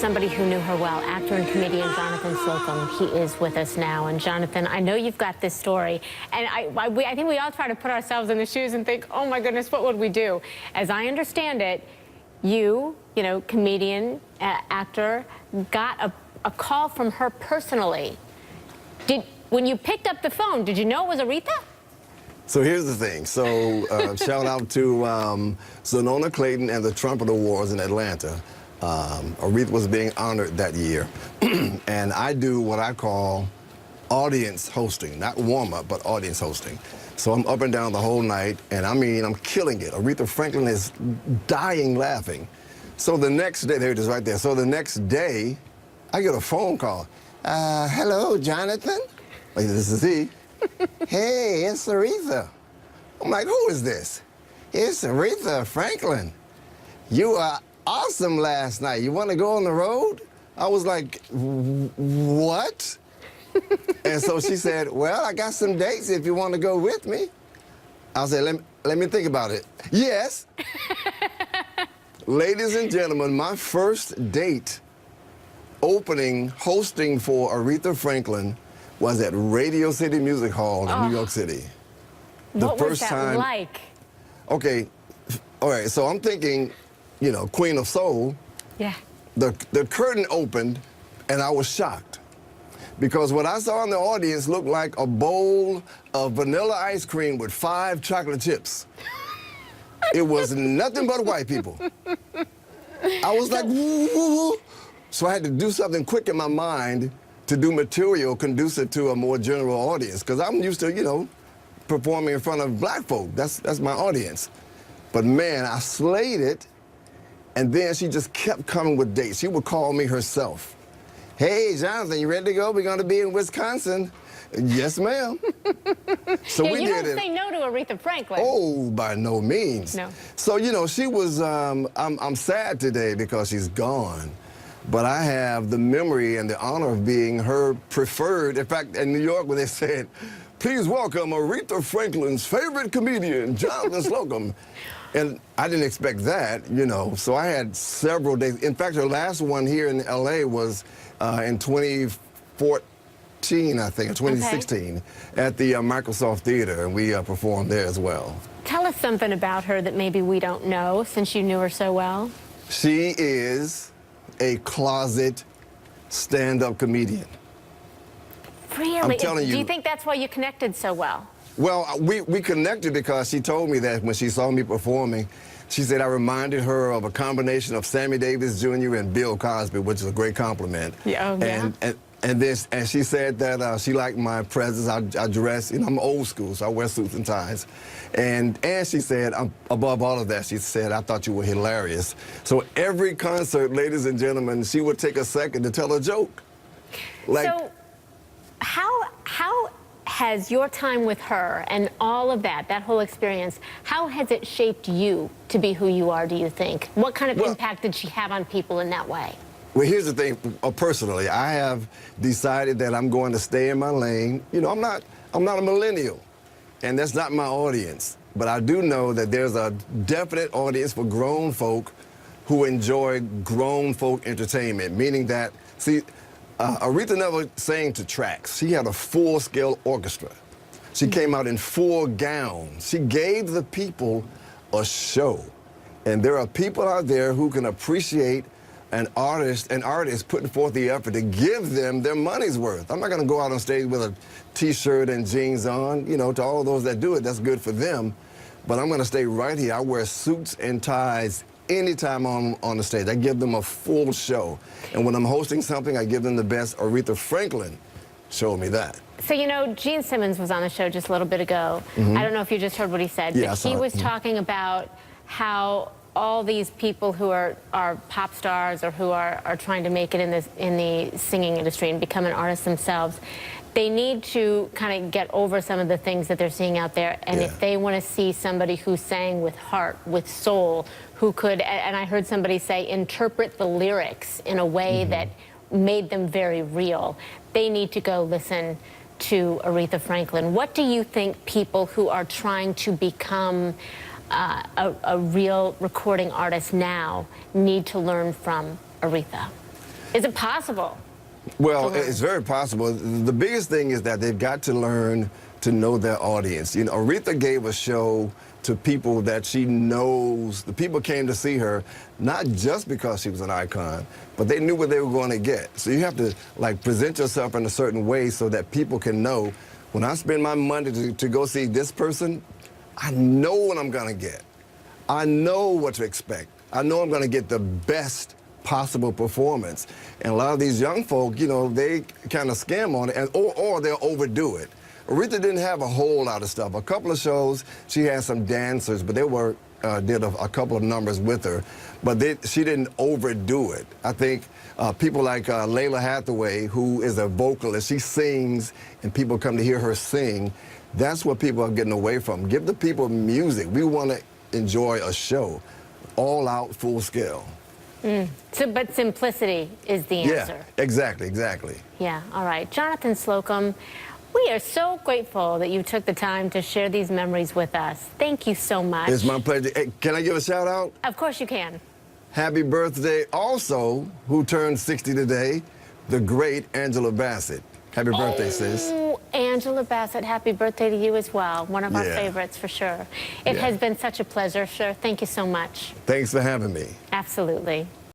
somebody who knew her well, actor and comedian Jonathan Slocumb. He is with us now. And Jonathan, I know you've got this story, and I think we all try to put ourselves in the shoes and think, oh my goodness, what would we do? As I understand it, you know, comedian, actor, got a call from her personally. When you picked up the phone, did you know it was Aretha? So here's the thing. So shout out to Sonona Clayton and the Trumpet Awards in Atlanta. Aretha was being honored that year. And I do what I call audience hosting, not warm-up, but audience hosting. So I'm up and down the whole night, and I mean, I'm killing it. Aretha Franklin is dying laughing. So the next day, there it is right there. So the next day, I get a phone call. Hello, Jonathan? Like, this is he. Hey, it's Aretha. I'm like, who is this? It's Aretha Franklin. You are awesome last night. You want to go on the road? I was like, what? And so she said, well, I got some dates if you want to go with me. I said, let me think about it. Yes. Ladies and gentlemen, my first date hosting for Aretha Franklin was at Radio City Music Hall in New York City. What was that like? Okay, all right, so I'm thinking, you know, Queen of Soul. Yeah. The curtain opened, and I was shocked. Because what I saw in the audience looked like a bowl of vanilla ice cream with 5 chocolate chips. It was nothing but white people. I was like, woo. So I had to do something quick in my mind to do material conducive to a more general audience. Because I'm used to, you know, performing in front of black folk. That's my audience. But man, I slayed it. And then she just kept coming with dates. She would call me herself. Hey, Jonathan, you ready to go? We're going to be in Wisconsin. Yes, ma'am. So yeah, we you did don't say no to Aretha Franklin. Oh, by no means. No. So, you know, she was, I'm sad today because she's gone. But I have the memory and the honor of being her preferred. In fact, in New York, when they said, please welcome Aretha Franklin's favorite comedian, Jonathan Slocumb. And I didn't expect that, you know, so I had several days. In fact, her last one here in L.A. was in 2014, I think, or 2016, at the Microsoft Theater, and we performed there as well. Tell us something about her that maybe we don't know, since you knew her so well. She is a closet stand-up comedian. Really? I'm telling you. Do you think that's why you connected so well? Well, we connected because she told me that when she saw me performing. She said I reminded her of a combination of Sammy Davis Jr. and Bill Cosby, which is a great compliment. Yeah, yeah. And she said that she liked my presence. I dress, you know, I'm old school, so I wear suits and ties. And she said, above all of that, she said, I thought you were hilarious. So every concert, ladies and gentlemen, she would take a second to tell a joke. Like, so how has your time with her and all of that whole experience, how has it shaped you to be who you are, do you think? What kind of impact did she have on people in that way? Well, here's the thing, personally, I have decided that I'm going to stay in my lane. You know, I'm not a millennial, and that's not my audience. But I do know that there's a definite audience for grown folk who enjoy grown folk entertainment, meaning that, see, Aretha never sang to tracks. She had a full-scale orchestra. She came out in full gowns. She gave the people a show. And there are people out there who can appreciate an artist putting forth the effort to give them their money's worth. I'm not going to go out on stage with a T-shirt and jeans on. You know, to all those that do it, that's good for them. But I'm going to stay right here. I wear suits and ties anytime on the stage. I give them a full show. And when I'm hosting something, I give them the best. Aretha Franklin showed me that. So, you know, Gene Simmons was on the show just a little bit ago. I don't know if you just heard what he said, Yeah, but he was talking about how all these people who are pop stars or who are trying to make it in the singing industry and become an artist themselves, they need to kind of get over some of the things that they're seeing out there. And if they want to see somebody who sang with heart, with soul, who could, and I heard somebody say, interpret the lyrics in a way that made them very real, they need to go listen to Aretha Franklin. What do you think people who are trying to become a real recording artist now need to learn from Aretha? Is it possible? Well, it's very possible. The biggest thing is that they've got to learn to know their audience. You know, Aretha gave a show to people that she knows. The people came to see her not just because she was an icon, but they knew what they were going to get. So you have to like present yourself in a certain way so that people can know, when I spend my money to go see this person, I know what I'm going to get. I know what to expect. I know I'm going to get the best possible performance. And a lot of these young folk, you know, they kind of scam on it, and, or they'll overdo it. Aretha didn't have a whole lot of stuff. A couple of shows, she had some dancers, but they were did a couple of numbers with her, but she didn't overdo it. I think people like Layla Hathaway, who is a vocalist, she sings, and people come to hear her sing. That's what people are getting away from. Give the people music. We want to enjoy a show, all out, full scale. So, but simplicity is the answer. Yeah, exactly. Yeah, all right. Jonathan Slocumb, we are so grateful that you took the time to share these memories with us. Thank you so much. It's my pleasure. Hey, can I give a shout out? Of course you can. Happy birthday also, who turned 60 today, the great Angela Bassett. Happy birthday, sis. Oh, Angela Bassett, happy birthday to you as well. One of our favorites for sure. It has been such a pleasure, sir. Thank you so much. Thanks for having me. Absolutely.